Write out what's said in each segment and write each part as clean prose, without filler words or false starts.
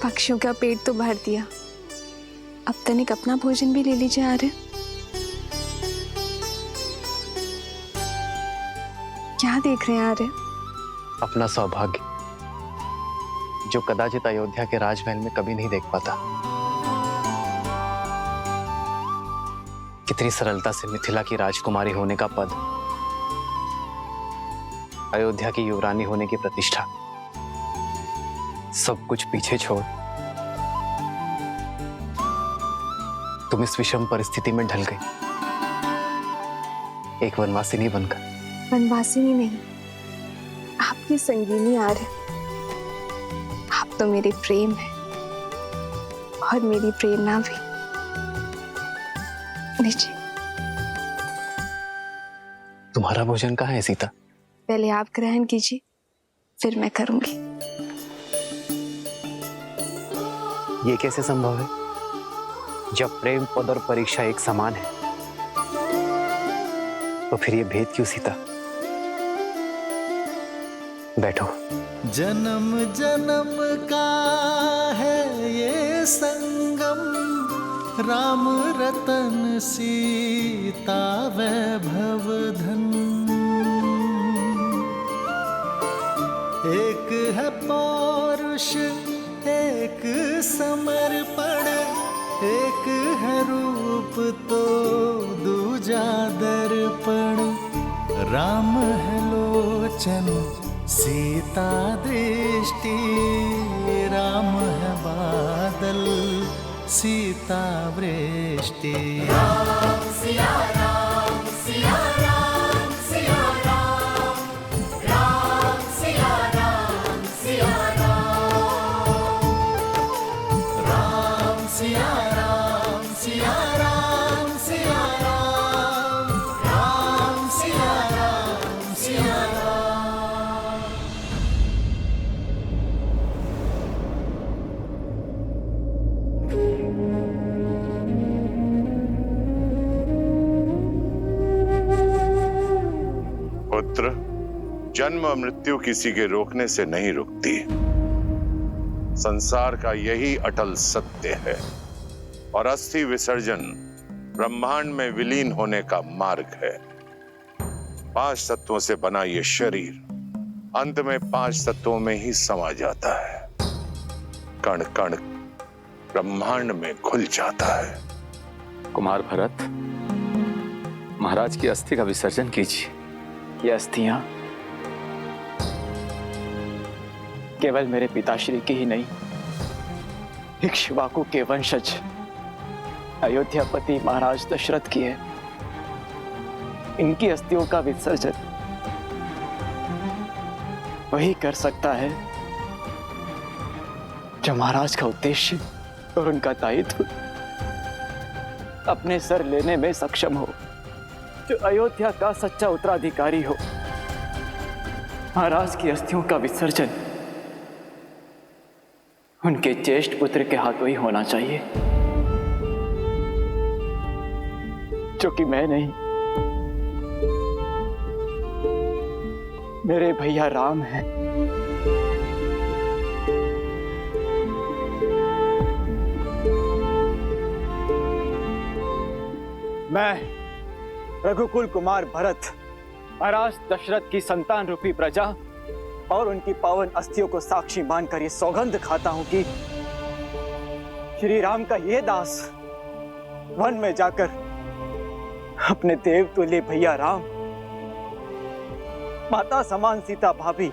पक्षियों का पेट तो भर दिया, अब तनिक अपना भोजन भी ले लीजिए आर्य। क्या देख रहे हैं आर्य? अपना सौभाग्य जो कदाचित अयोध्या के राजमहल में कभी नहीं देख पाता। कितनी सरलता से मिथिला की राजकुमारी होने का पद, अयोध्या की युवरानी होने की प्रतिष्ठा, सब कुछ पीछे छोड़ तुम इस विषम परिस्थिति में ढल गई, एक वनवासिनी बनकर। वनवासिनी नहीं, आपकी संगीनी आर्य। आप तो मेरे प्रेम है और मेरी प्रेरणा भी। लीजिए। तुम्हारा भोजन कहाँ है सीता? पहले आप ग्रहण कीजिए, फिर मैं करूंगी। ये कैसे संभव है जब प्रेम, पद और परीक्षा एक समान है? तो फिर ये भेद क्यों सीता? बैठो। जन्म जन्म का है ये संगम, राम रतन सीता वैभव धन। एक है पौरुष एक समर्पण, एक है रूप तो दूजा दर्पण। राम है लोचन सीता दृष्टि, राम है बादल सीता वृष्टि। राम सिया राम सिया राम सिया राम, राम सिया राम सिया राम, राम सिया राम सिया राम सिया राम, राम सिया राम सिया राम। पुत्र, जन्म मृत्यु किसी के रोकने से नहीं रुकती। संसार का यही अटल सत्य है और अस्थि विसर्जन ब्रह्मांड में विलीन होने का मार्ग है। 5 तत्वों से बना ये शरीर अंत में 5 तत्वों में ही समा जाता है। कण कण ब्रह्मांड में घुल जाता है। कुमार भरत, महाराज की अस्थि का विसर्जन कीजिए। ये अस्थियां केवल मेरे पिताश्री की ही नहीं, इक्ष्वाकु के वंशज अयोध्यापति महाराज दशरथ की है। इनकी अस्थियों का विसर्जन वही कर सकता है जो महाराज का उद्देश्य और उनका दायित्व अपने सर लेने में सक्षम हो, जो अयोध्या का सच्चा उत्तराधिकारी हो। महाराज की अस्थियों का विसर्जन उनके ज्येष्ठ पुत्र के हाथों ही होना चाहिए, जो कि मैं नहीं, मेरे भैया राम हैं। मैं रघुकुल कुमार भरत महाराज दशरथ की संतान रूपी प्रजा और उनकी पावन अस्थियों को साक्षी मानकर ये सौगंध खाता हूं कि श्री राम का ये दास वन में जाकर अपने देवतुल्य भैया राम, माता समान सीता भाभी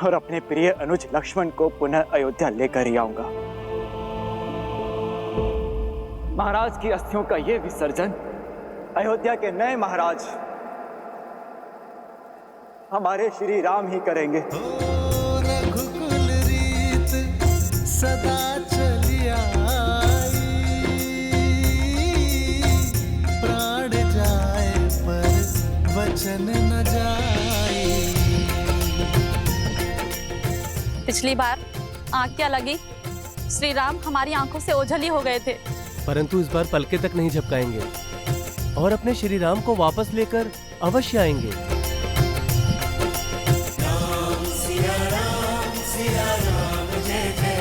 और अपने प्रिय अनुज लक्ष्मण को पुनः अयोध्या लेकर ही आऊंगा। महाराज की अस्थियों का ये विसर्जन अयोध्या के नए महाराज हमारे श्री राम ही करेंगे। रघुकुल रीत सदा चली आई, प्राण जाए पर वचन न जाए। पिछली बार आंख क्या लगी, श्री राम हमारी आंखों से ओझल ही हो गए थे, परंतु इस बार पलके तक नहीं झपकाएंगे और अपने श्री राम को वापस लेकर अवश्य आएंगे। राम सिया राम जय जय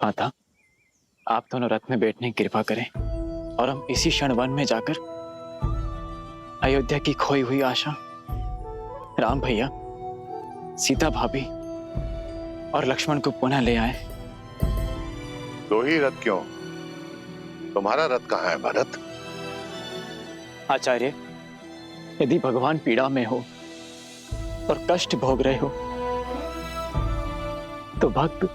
माता, आप दोनों रथ में बैठने की कृपा करें और हम इसी क्षण वन में जाकर अयोध्या की खोई हुई आशा, राम भैया, सीता भाभी और लक्ष्मण को पुनः ले आए। दो ही रथ क्यों? तुम्हारा रथ कहाँ है भरत? आचार्य, यदि भगवान पीड़ा में हो और कष्ट भोग रहे हो तो भक्त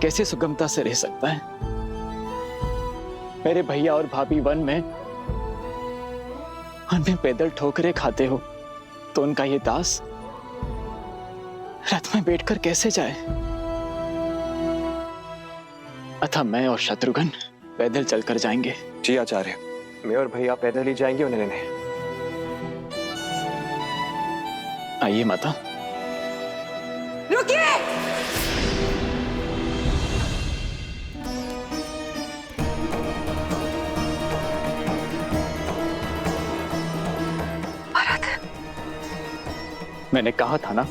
कैसे सुगमता से रह सकता है? मेरे भैया और भाभी वन में पैदल ठोकरे खाते हो तो उनका ये दास रथ में बैठकर कैसे जाए? अतः मैं और शत्रुघ्न पैदल चलकर जाएंगे। जी आचार्य, मैं और भैया पैदल ही जाएंगे उन्हें लेने। आइए माता। रुकिए! मैंने कहा था ना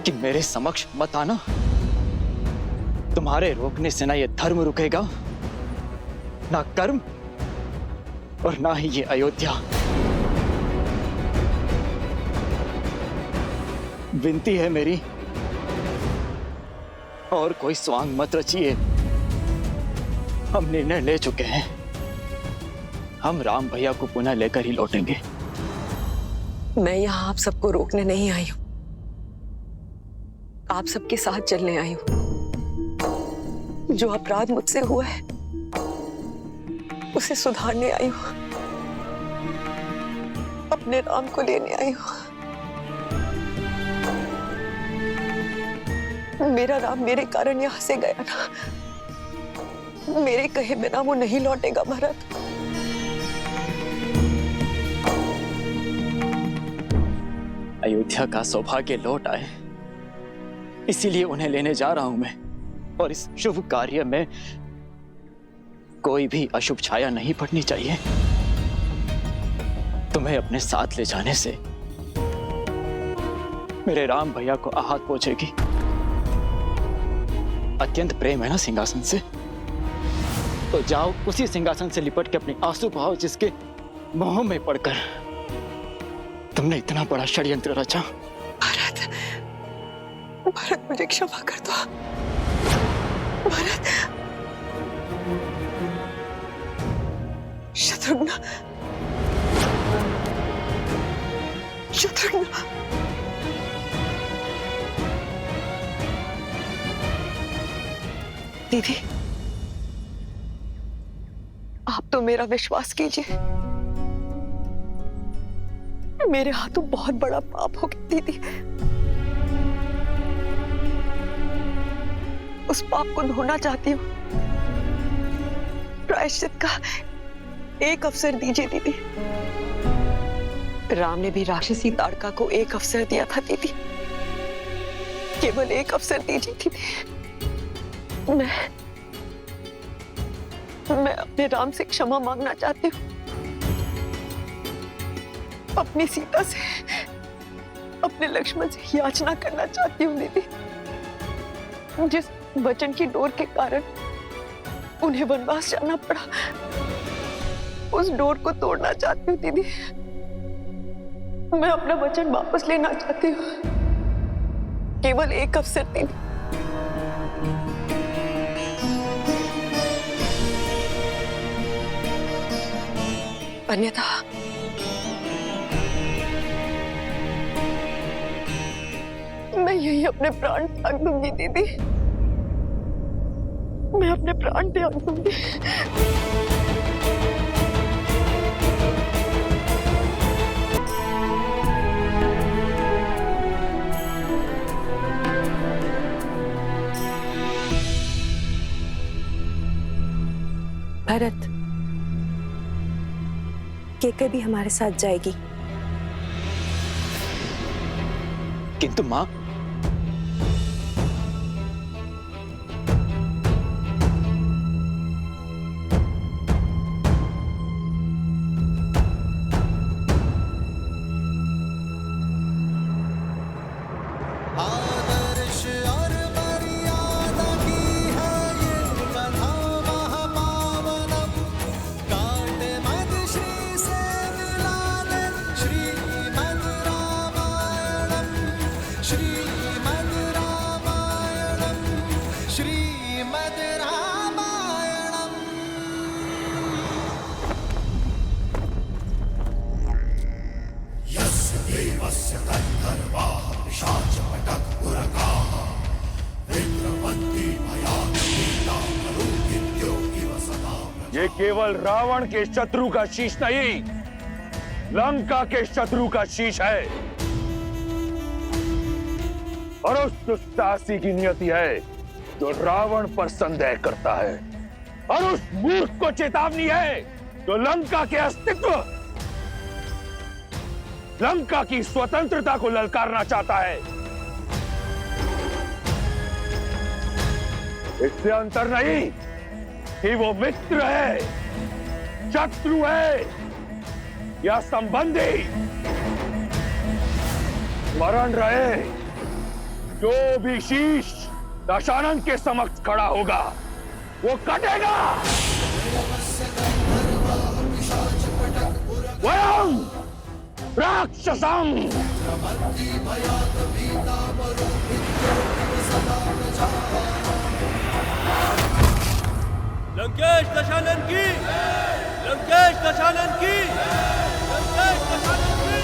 कि मेरे समक्ष मत आना। तुम्हारे रोकने से ना ये धर्म रुकेगा, ना कर्म, और ना ही ये अयोध्या। विनती है मेरी, और कोई स्वांग मत रचिए। हम निर्णय ले चुके हैं, हम राम भैया को पुनः लेकर ही लौटेंगे। मैं यहाँ आप सबको रोकने नहीं आई हूँ, आप सबके साथ चलने आई हूँ। जो अपराध मुझसे हुआ है उसे सुधारने आई हूँ, अपने राम को लेने आई हूँ। मेरा राम मेरे कारण यहाँ से गया ना, मेरे कहे बिना वो नहीं लौटेगा भरत। अयोध्या का सौभाग्य लौट आए, इसीलिए उन्हें लेने जा रहा हूं मैं। और इस शुभ कार्य में कोई भी अशुभ छाया नहीं पड़नी चाहिए। तुम्हें अपने साथ ले जाने से मेरे राम भैया को आहत पहुंचेगी। अत्यंत प्रेम है ना सिंहासन से, तो जाओ उसी सिंहासन से लिपट के अपने आंसू बहाओ जिसके मोह में पड़कर तुमने इतना बड़ा षड्यंत्र रचा। भरत, भरत मुझे क्षमा कर दो। भरत, शत्रुघ्न, शत्रुघ्न, दीदी, आप तो मेरा विश्वास कीजिए, मेरे हाथों बहुत बड़ा पाप हो गया दीदी। उस पाप को धोना चाहती हूँ। प्रायश्चित का एक अवसर दीजिए दीदी। राम ने भी राक्षसी ताड़का को एक अवसर दिया था दीदी, केवल एक अवसर दीजिए दीदी। मैं अपने राम से क्षमा मांगना चाहती हूँ, अपनी सीता से, अपने लक्ष्मण से याचना करना चाहती हूँ दीदी। जिस वचन की डोर के कारण उन्हें वनवास जाना पड़ा, उस डोर को तोड़ना चाहती हूँ दीदी। मैं अपना वचन वापस लेना चाहती हूँ, केवल एक अवसर दीदी। अन्यथा मैं यही अपने प्राण त्याग दूंगी दीदी, मैं अपने प्राण त्याग दूंगी। भरत, केके भी हमारे साथ जाएगी। किंतु मां, आदर्श ये केवल रावण के शत्रु का शीश नहीं, लंका के शत्रु का शीश है। और उस दुस्साहसी की नियति है जो रावण पर संदेह करता है, और उस मूर्ख को चेतावनी है जो लंका के अस्तित्व, लंका की स्वतंत्रता को ललकारना चाहता है। इससे अंतर नहीं कि वो मित्र है, शत्रु है या संबंधी। स्मरण रहे, जो भी शीश दशानन के समक्ष खड़ा होगा वो कटेगा। वयम राक्षसम। लंकेश दशानन की, लंकेश दशानन की, लंकेश दशानन की।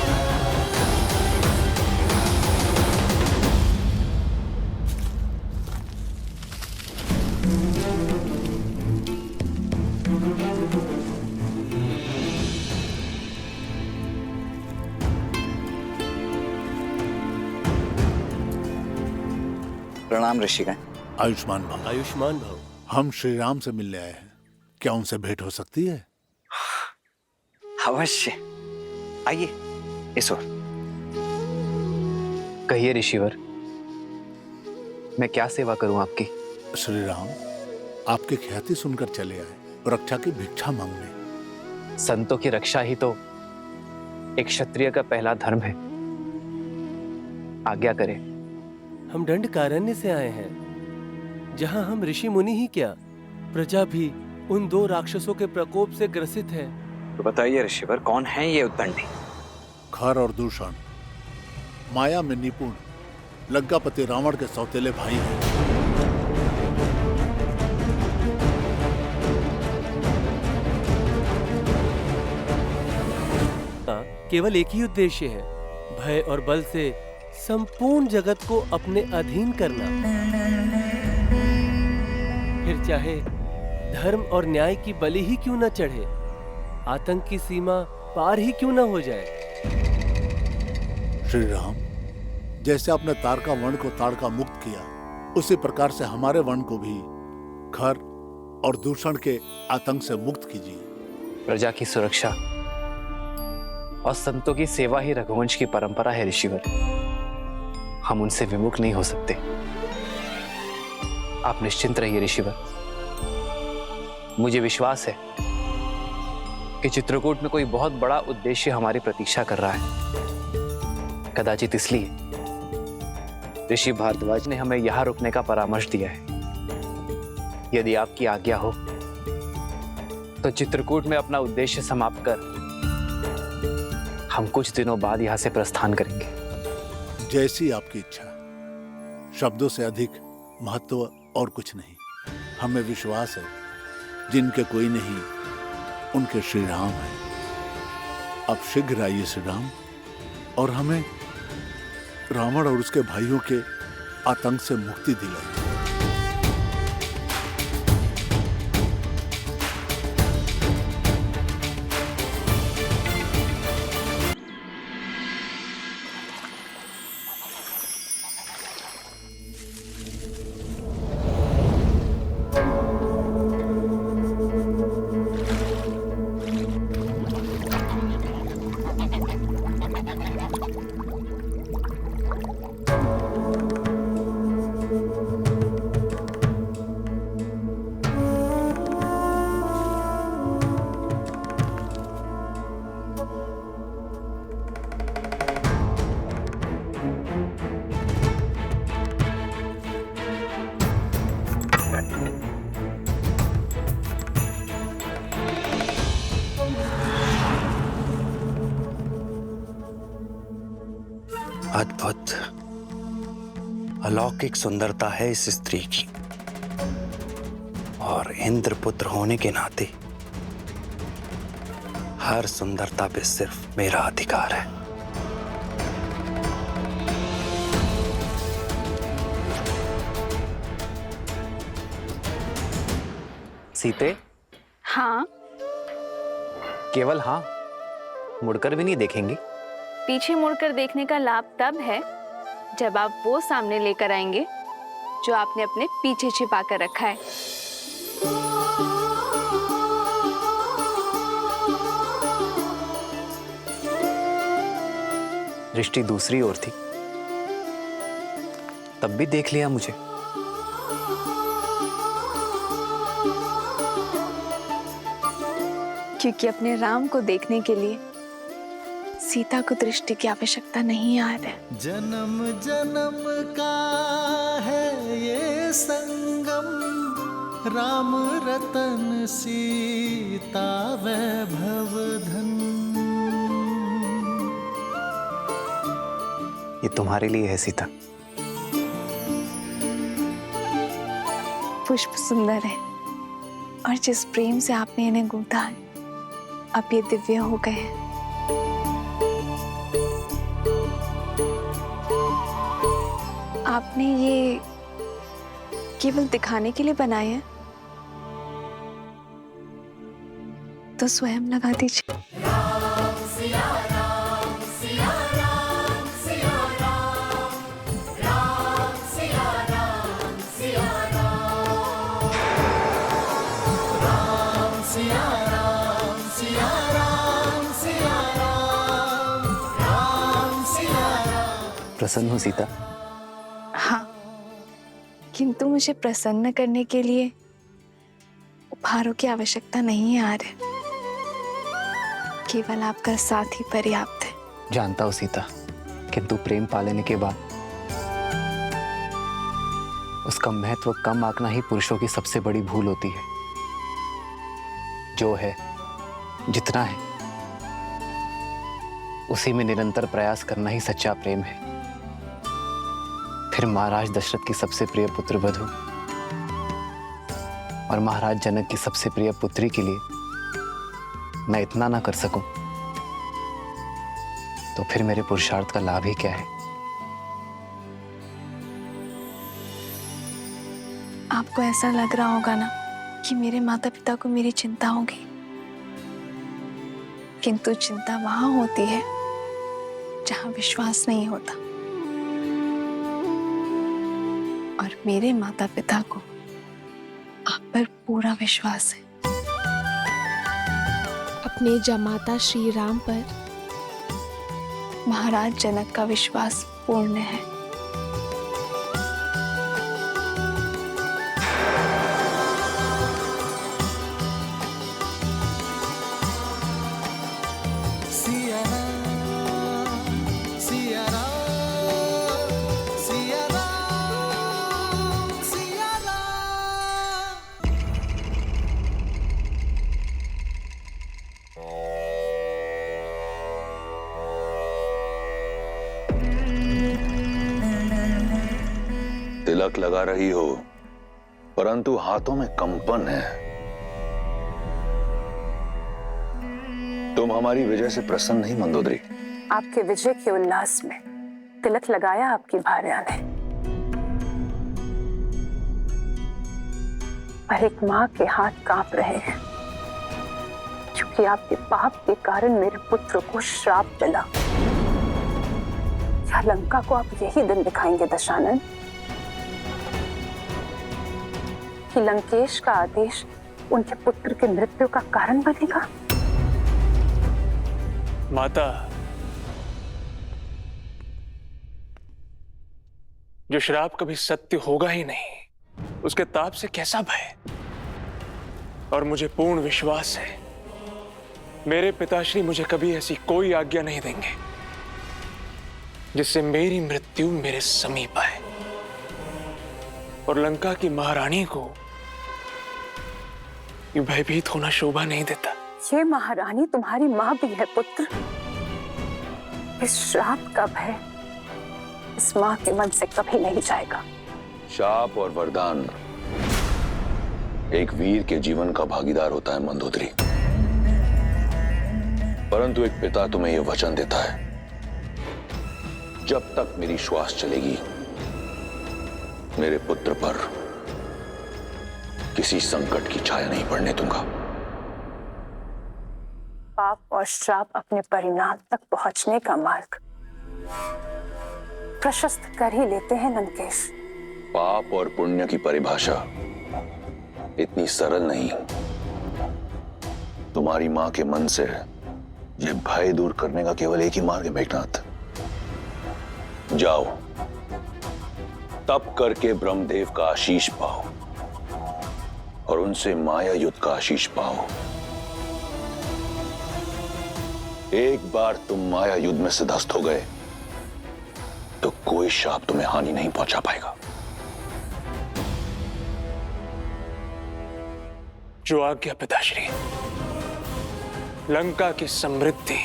प्रणाम ऋषिगण। आयुष्मान भव। आयुष्मान भव। हम श्री राम से मिलने आए हैं, क्या उनसे भेंट हो सकती है? अवश्य, आइए इस ओर। कहिए ऋषिवर, मैं क्या सेवा करूं आपकी? श्री राम आपकी ख्याति सुनकर चले आए, रक्षा की भिक्षा मांगने। संतों की रक्षा ही तो एक क्षत्रिय का पहला धर्म है। आज्ञा करें। हम दंडकारण्य से आए हैं, जहां हम ऋषि मुनि ही क्या, प्रजा भी उन 2 राक्षसों के प्रकोप से ग्रसित है। तो बताइए ऋषिवर, कौन है ये उद्दंडी? खर और दूषण, माया में निपुण लंकापति रावण के सौतेले भाई हैं। केवल एक ही उद्देश्य है, भय और बल से संपूर्ण जगत को अपने अधीन करना। फिर चाहे धर्म और न्याय की बलि ही क्यों न चढ़े, आतंक की सीमा पार ही क्यों न हो जाए। श्री राम, जैसे आपने तारका वर्ण को ताड़का मुक्त किया, उसी प्रकार से हमारे वर्ण को भी खर और दूषण के आतंक से मुक्त कीजिए। प्रजा की सुरक्षा और संतों की सेवा ही रघुवंश की परंपरा है ऋषिवर। हम उनसे विमुख नहीं हो सकते। आप निश्चिंत रहिए ऋषिवर। मुझे विश्वास है कि चित्रकूट में कोई बहुत बड़ा उद्देश्य हमारी प्रतीक्षा कर रहा है। कदाचित इसलिए ऋषि भारद्वाज ने हमें यहां रुकने का परामर्श दिया है। यदि आपकी आज्ञा हो तो चित्रकूट में अपना उद्देश्य समाप्त कर हम कुछ दिनों बाद यहां से प्रस्थान करेंगे। जैसी आपकी इच्छा। शब्दों से अधिक महत्व और कुछ नहीं। हमें विश्वास है, जिनके कोई नहीं उनके श्री राम है। अब शीघ्र आइए श्री राम, और हमें रावण और उसके भाइयों के आतंक से मुक्ति दिलाइए। अद्भुत अलौकिक सुंदरता है इस स्त्री की, और इंद्रपुत्र होने के नाते हर सुंदरता पे सिर्फ मेरा अधिकार है। सीते, हाँ। केवल हाँ? मुड़कर भी नहीं देखेंगी? पीछे मुड़कर देखने का लाभ तब है जब आप वो सामने लेकर आएंगे जो आपने अपने पीछे छिपा कर रखा है। दृष्टि दूसरी ओर थी, तब भी देख लिया मुझे। क्योंकि अपने राम को देखने के लिए सीता को दृष्टि की आवश्यकता नहीं आ रहा है। जन्म जन्म का है ये संगम, राम रतन सीता वैभव धन। ये तुम्हारे लिए है सीता। पुष्प सुंदर है और जिस प्रेम से आपने इन्हें गूंथा है, अब ये दिव्य हो गए हैं। आपने ये केवल दिखाने के लिए बनाए हैं, तो स्वयं लगा दीजिए। प्रसन्न हो सीता? हाँ, किंतु मुझे प्रसन्न करने के लिए उपहारों की आवश्यकता नहीं है आर्य। केवल आपका साथ ही पर्याप्त है। जानता हूं सीता, किंतु प्रेम पालेने के बाद उसका महत्व कम आंकना ही पुरुषों की सबसे बड़ी भूल होती है। जो है, जितना है, उसी में निरंतर प्रयास करना ही सच्चा प्रेम है। फिर महाराज दशरथ की सबसे प्रिय पुत्र वधु और महाराज जनक की सबसे प्रिय पुत्री के लिए मैं इतना ना कर सकूं, तो फिर मेरे पुरुषार्थ का लाभ ही क्या है? आपको ऐसा लग रहा होगा ना कि मेरे माता पिता को मेरी चिंता होगी, किंतु चिंता वहां होती है जहां विश्वास नहीं होता। और मेरे माता पिता को आप पर पूरा विश्वास है। अपने जमाता श्री राम पर महाराज जनक का विश्वास पूर्ण है। तिलक लगा रही हो, परंतु हाथों में कंपन है। तुम हमारी विजय से प्रसन्न नहीं मंदोदरी? आपके विजय के उल्लास में तिलक लगाया आपकी भार्या ने, पर एक माँ के हाथ कांप रहे हैं, क्योंकि आपके पाप के कारण मेरे पुत्र को श्राप मिला। क्या लंका को आप यही दिन दिखाएंगे दशानन, कि लंकेश का आदेश उनके पुत्र के मृत्यु का कारण बनेगा? माता, जो श्राप कभी सत्य होगा ही नहीं, उसके ताप से कैसा भय? और मुझे पूर्ण विश्वास है मेरे पिताश्री मुझे कभी ऐसी कोई आज्ञा नहीं देंगे जिससे मेरी मृत्यु मेरे समीप आए और लंका की महारानी को ये भयभीत होना शोभा नहीं देता। ये महारानी तुम्हारी माँ भी है पुत्र। इस श्राप का भय इस माँ के मन से कभी नहीं जाएगा। शाप और वरदान एक वीर के जीवन का भागीदार होता है मंदोदरी, परंतु एक पिता तुम्हें यह वचन देता है, जब तक मेरी श्वास चलेगी मेरे पुत्र पर किसी संकट की छाया नहीं पड़ने दूंगा। और श्राप अपने परिणाम तक पहुंचने का मार्ग प्रशस्त कर ही लेते हैं लंकेश। पाप और पुण्य की परिभाषा इतनी सरल नहीं। तुम्हारी मां के मन से ये भय दूर करने का केवल एक ही मार्ग है मेघनाथ। जाओ, तप करके ब्रह्मदेव का आशीष पाओ और उनसे माया युद्ध का आशीष पाओ। एक बार तुम माया युद्ध में सिद्धस्त हो गए तो कोई शाप तुम्हें हानि नहीं पहुंचा पाएगा। जो आज्ञा पिताश्री। लंका की समृद्धि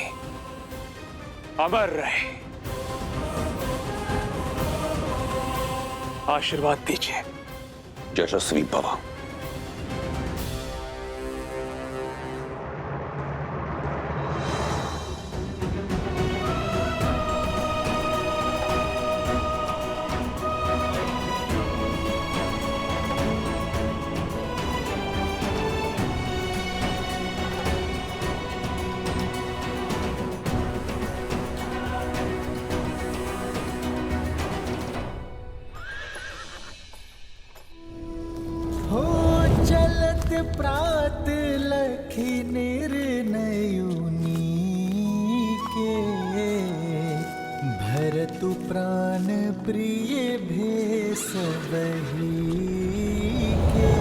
अमर रहे। आशीर्वाद दीजिए। यशस्वी भव। प्रात लखी निर्णयुनी के भरतु प्राण प्रिय भेष बही के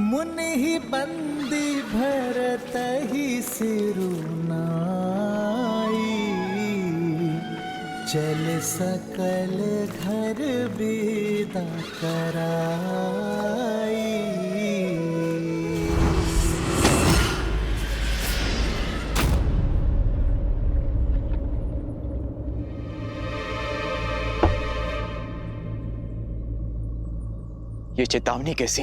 मुनि ही बंदी भरत ही सिरुनाई चल सकल घर विदा कराई। ये चेतावनी कैसी?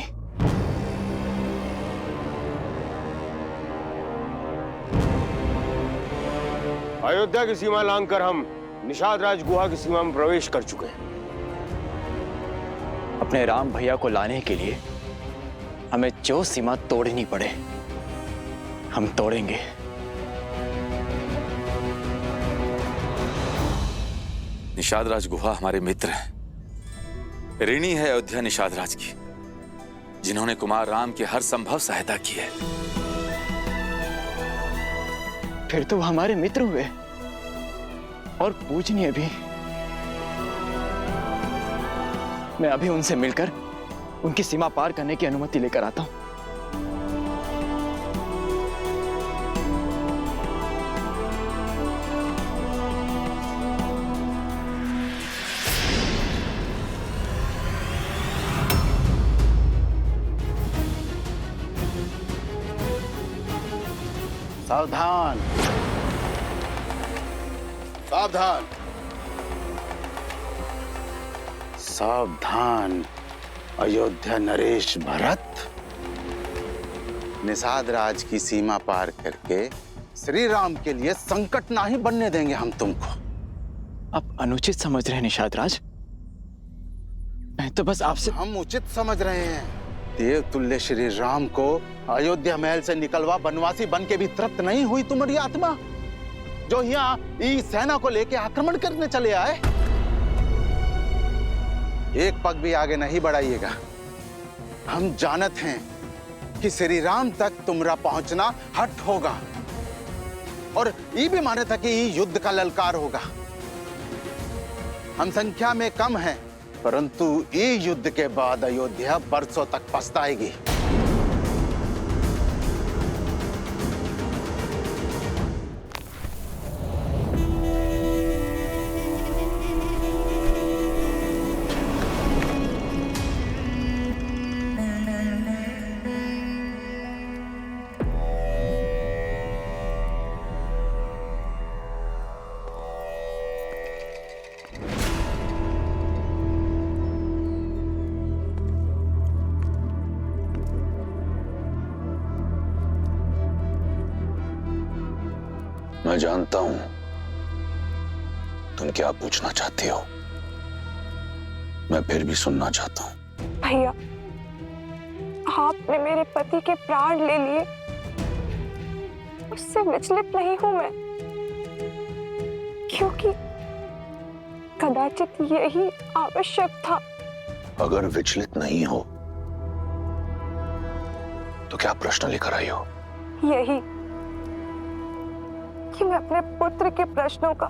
अयोध्या की सीमा लांघकर हम निषाद राज गुहा की सीमा में प्रवेश कर चुके हैं। अपने राम भैया को लाने के लिए हमें जो सीमा तोड़नी पड़े हम तोड़ेंगे। निषाद राज गुहा हमारे मित्र हैं। ऋणी है अयोध्या निषाद राज की, जिन्होंने कुमार राम की हर संभव सहायता की है। फिर तो हमारे मित्र हुए और पूजनीय भी। मैं अभी उनसे मिलकर उनकी सीमा पार करने की अनुमति लेकर आता हूं। सावधान, सावधान, सावधान। अयोध्या नरेश भरत, निषाद राज की सीमा पार करके श्री राम के लिए संकट ना ही बनने देंगे हम तुमको। आप अनुचित समझ रहे हैं निषाद राज। मैं तो बस आपसे। हम उचित समझ रहे हैं। देव तुल्य श्री राम को अयोध्या महल से निकलवा बनवासी बन के भी तृप्त नहीं हुई तुम्हारी आत्मा, जो यहाँ इस सेना को लेके आक्रमण करने चले आए। एक पग भी आगे नहीं बढ़ाइएगा। हम जानत हैं कि श्री राम तक तुम्हारा पहुंचना हट होगा और ये भी माने था कि ये युद्ध का ललकार होगा। हम संख्या में कम हैं, परंतु ये युद्ध के बाद अयोध्या बरसों तक पछताएगी। मैं जानता हूं तुम क्या पूछना चाहती हो। मैं फिर भी सुनना चाहता हूं। भैया, आपने मेरे पति के प्राण ले लिए, उससे विचलित नहीं हूं मैं, क्योंकि कदाचित यही आवश्यक था। अगर विचलित नहीं हो तो क्या प्रश्न लेकर आई हो? यही कि मैं अपने पुत्र के प्रश्नों का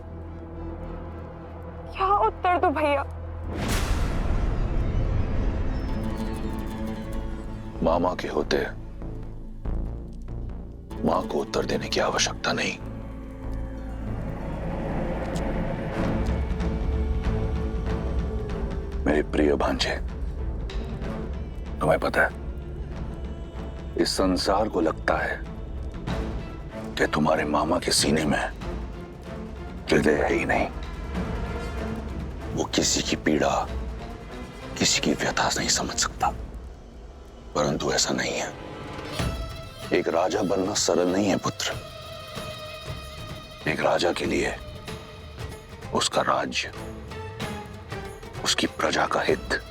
क्या उत्तर दूं भैया? मामा के होते मां को उत्तर देने की आवश्यकता नहीं। मेरे प्रिय भांजे, तुम्हें पता है इस संसार को लगता है कि तुम्हारे मामा के सीने में हृदय है ही नहीं। वो किसी की पीड़ा, किसी की व्यथा नहीं समझ सकता, परंतु ऐसा नहीं है। एक राजा बनना सरल नहीं है पुत्र। एक राजा के लिए उसका राज्य, उसकी प्रजा का हित,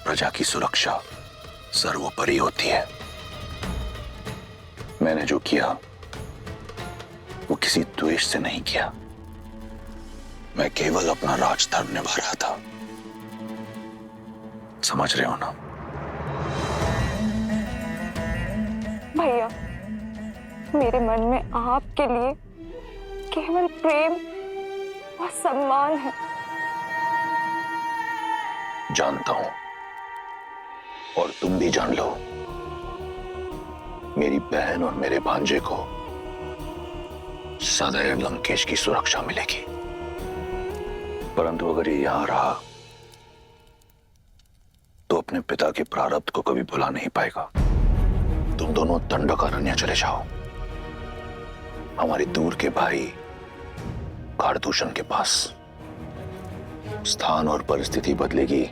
प्रजा की सुरक्षा सर्वोपरि होती है। मैंने जो किया वो किसी द्वेष से नहीं किया। मैं केवल अपना राजधर्म निभा रहा था। समझ रहे हो ना? भैया, मेरे मन में आपके लिए केवल प्रेम और सम्मान है। जानता हूं, और तुम भी जान लो, मेरी बहन और मेरे भांजे को सदैव लंकेश की सुरक्षा मिलेगी। परंतु अगर ये यहां रहा तो अपने पिता के प्रारब्ध को कभी भुला नहीं पाएगा। तुम दोनों दंडकारण्य चले जाओ, हमारे दूर के भाई कारदूषण के पास। स्थान और परिस्थिति बदलेगी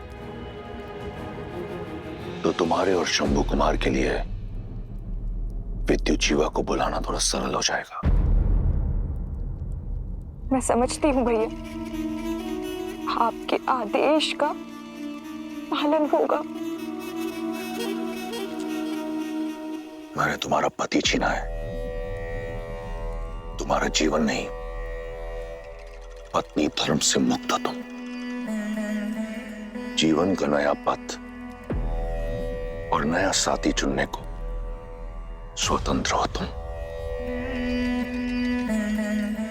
तो तुम्हारे और शंभू कुमार के लिए विद्युत जीवा को बुलाना थोड़ा सरल हो जाएगा। मैं समझती हूँ भैया, आपके आदेश का पालन होगा। मैंने तुम्हारा पति छीना है, तुम्हारा जीवन नहीं। पत्नी धर्म से मुक्त हो तुम। जीवन का नया पथ और नया साथी चुनने को स्वतंत्र हो तुम।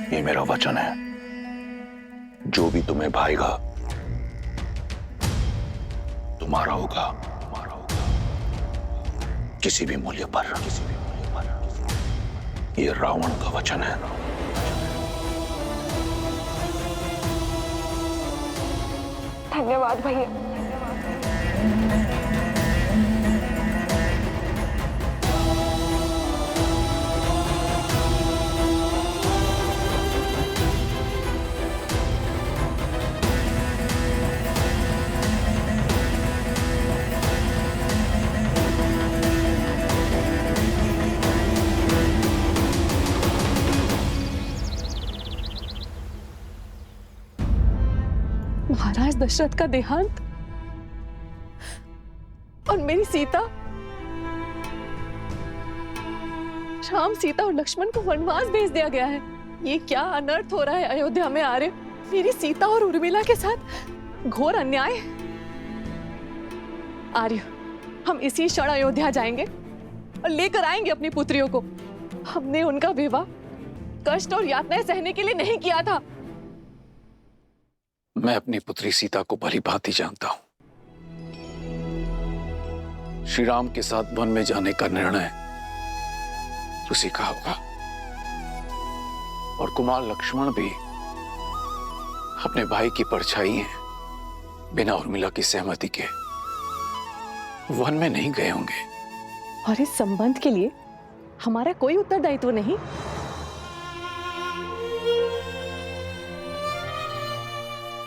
ये मेरा वचन है, जो भी तुम्हें भाएगा तुम्हारा होगा, तुम्हारा होगा, किसी भी मूल्य पर, किसी भी मूल्य पर। ये रावण का वचन है। धन्यवाद भैया। महाराज दशरथ का देहांत और मेरी सीता, राम, सीता और लक्ष्मण को वनवास भेज दिया गया है। ये क्या अनर्थ हो रहा है अयोध्या में आर्य? मेरी सीता और उर्मिला के साथ घोर अन्याय। आर्य, हम इसी क्षण अयोध्या जाएंगे और लेकर आएंगे अपनी पुत्रियों को। हमने उनका विवाह कष्ट और यातनाएं सहने के लिए नहीं किया था। मैं अपनी पुत्री सीता को भली भांति जानता हूं। श्री राम के साथ वन में जाने का निर्णय उसी का होगा, और कुमार लक्ष्मण भी अपने भाई की परछाई हैं। बिना उर्मिला की सहमति के वन में नहीं गए होंगे। और इस संबंध के लिए हमारा कोई उत्तरदायित्व नहीं।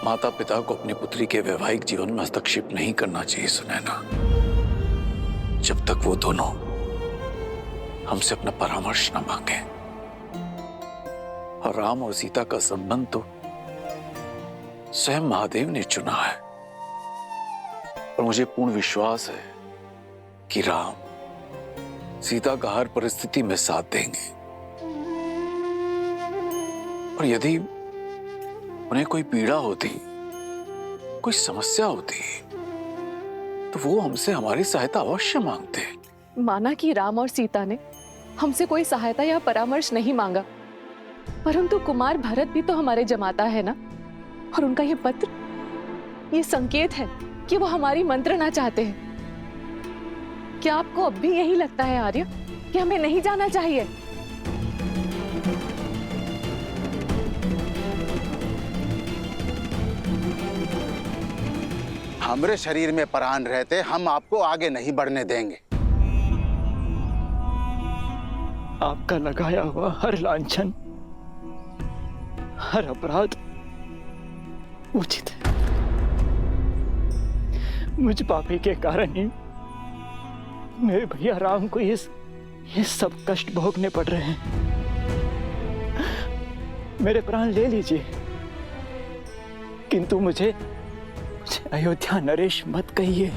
माता पिता को अपनी पुत्री के वैवाहिक जीवन में हस्तक्षेप नहीं करना चाहिए सुनैना, जब तक वो दोनों हमसे अपना परामर्श न मांगे। और राम और सीता का संबंध तो स्वयं महादेव ने चुना है, और मुझे पूर्ण विश्वास है कि राम सीता का हर परिस्थिति में साथ देंगे, और यदि उन्हें कोई पीड़ा होती, कोई समस्या होती, तो वो हमसे हमारी सहायता अवश्य मांगते। माना कि राम और सीता ने हमसे कोई सहायता या परामर्श नहीं मांगा, परंतु कुमार भरत भी तो हमारे जमाता है ना, और उनका ये पत्र, ये संकेत है कि वो हमारी मंत्रणा चाहते हैं। क्या आपको अब भी यही लगता है आर्य कि हमें नहीं जाना चाहिए? हमारे शरीर में प्राण रहते हम आपको आगे नहीं बढ़ने देंगे। आपका लगाया हुआ हर लांछन, हर अपराध उचित है। मुझ पापी के कारण ही मेरे भैया राम को ये सब कष्ट भोगने पड़ रहे हैं। मेरे प्राण ले लीजिए, किंतु मुझे अयोध्या नरेश मत कहिए।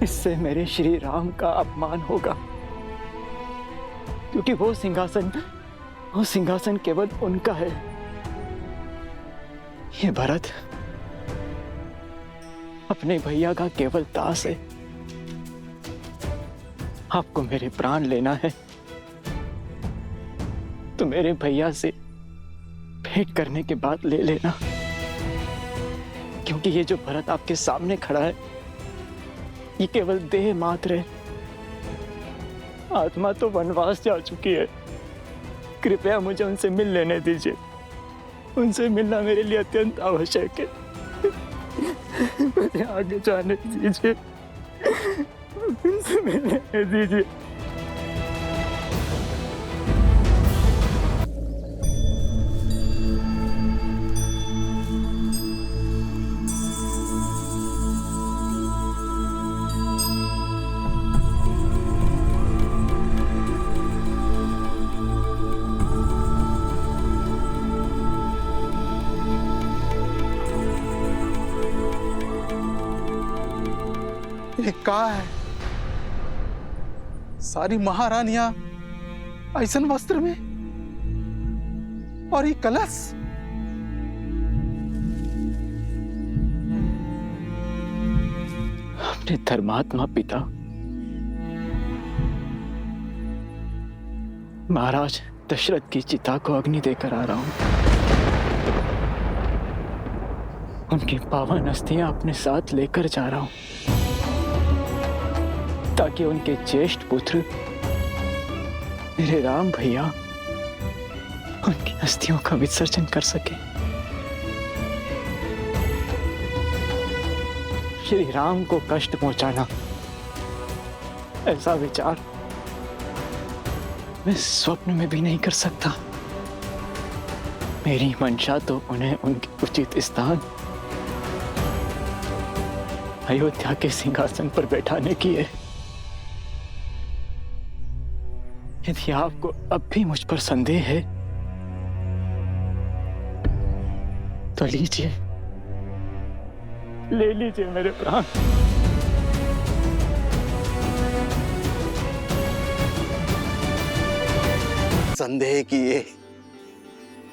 इससे मेरे श्री राम का अपमान होगा, क्योंकि वो सिंहासन केवल उनका है। ये भरत अपने भैया का केवल दास है। आपको मेरे प्राण लेना है तो मेरे भैया से भेंट करने के बाद ले लेना, क्योंकि ये जो भरत आपके सामने खड़ा है ये केवल देह मात्र है। आत्मा तो वनवास जा चुकी है। कृपया मुझे उनसे मिल लेने दीजिए। उनसे मिलना मेरे लिए अत्यंत आवश्यक है। मुझे आगे जाने दीजिए, उनसे मिलने दीजिए। ये का है? सारी महारानियां ऐसन वस्त्र में, और ये कलश। अपने धर्मात्मा पिता महाराज दशरथ की चिता को अग्नि देकर आ रहा हूं। उनकी पावन अस्थियां अपने साथ लेकर जा रहा हूं, ताकि उनके ज्येष्ठ पुत्र मेरे राम भैया उनकी अस्थियों का विसर्जन कर सके। श्री राम को कष्ट पहुंचाना, ऐसा विचार मैं स्वप्न में भी नहीं कर सकता। मेरी मंशा तो उन्हें उनके उचित स्थान अयोध्या के सिंहासन पर बैठाने की है। यदि आपको अब भी मुझ पर संदेह है तो लीजिए, ले लीजिए मेरे प्राण। संदेह किए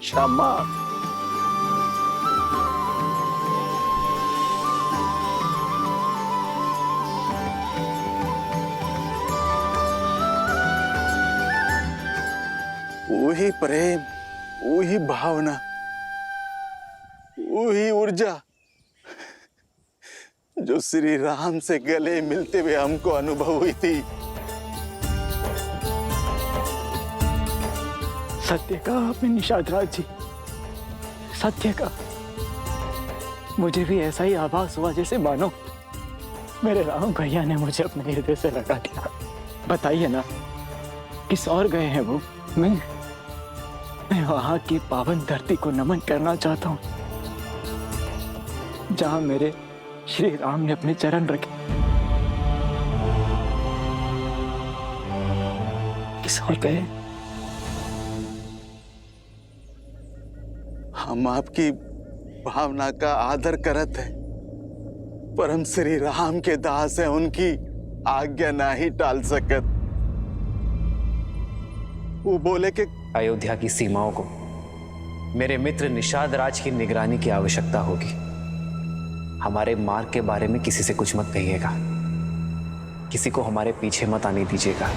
क्षमा। वही प्रेम, वही भावना, वही ऊर्जा जो श्री राम से गले मिलते हुए हमको अनुभव हुई थी। सत्य कहा आपने निषाद राज जी, सत्य का। मुझे भी ऐसा ही आभास हुआ जैसे मानो मेरे राम भैया ने मुझे अपने हृदय से लगा दिया। बताइए ना, किस और गए हैं वो? मैं वहां की पावन धरती को नमन करना चाहता हूं, जहां मेरे श्री राम ने अपने चरण रखे। किस और गए? हम आपकी भावना का आदर करत है, परम श्री राम के दास है, उनकी आज्ञा ना ही टाल सकत। वो बोले कि अयोध्या की सीमाओं को मेरे मित्र निषाद राज की निगरानी की आवश्यकता होगी। हमारे मार्ग के बारे में किसी से कुछ मत कहिएगा, किसी को हमारे पीछे मत आने दीजिएगा।